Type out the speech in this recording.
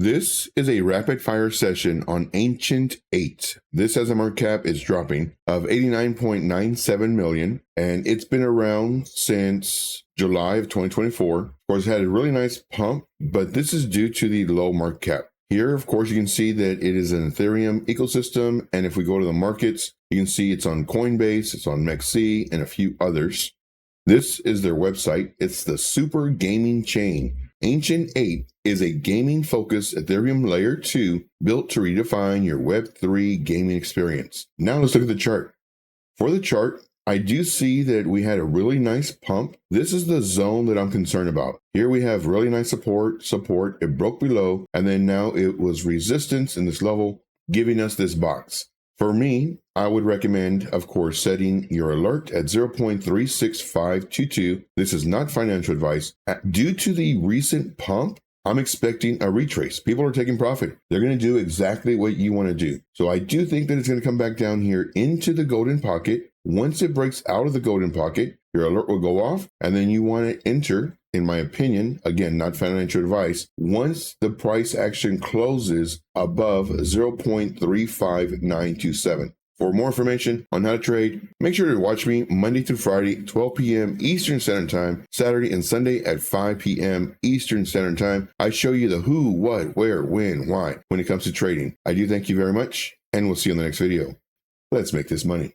This is a rapid fire session on Ancient8. This has a market cap, it's dropping, of 89.97 million, and it's been around since July of 2024. Of course, it had a really nice pump, but this is due to the low market cap. Here, of course, you can see that it is an Ethereum ecosystem, and if we go to the markets, you can see it's on Coinbase, it's on MEXC, and a few others. This is their website. It's the Super Gaming Chain. Ancient8 is a gaming-focused Ethereum Layer 2 built to redefine your Web3 gaming experience. Now let's look at the chart. For the chart, I do see that we had a really nice pump. This is the zone that I'm concerned about. Here we have really nice support. It broke below, and then now it was resistance in this level, giving us this box. For me, I would recommend, of course, setting your alert at 0.36522. This is not financial advice. Due to the recent pump, I'm expecting a retrace. People are taking profit. They're going to do exactly what you want to do. So I do think that it's going to come back down here into the golden pocket. Once it breaks out of the golden pocket, your alert will go off, and then you want to enter, in my opinion, again, not financial advice, once the price action closes above 0.35927. For more information on how to trade, make sure to watch me Monday through Friday, 12 p.m. Eastern Standard Time, Saturday and Sunday at 5 p.m. Eastern Standard Time. I show you the who, what, where, when, why when it comes to trading. I do thank you very much, and we'll see you in the next video. Let's make this money.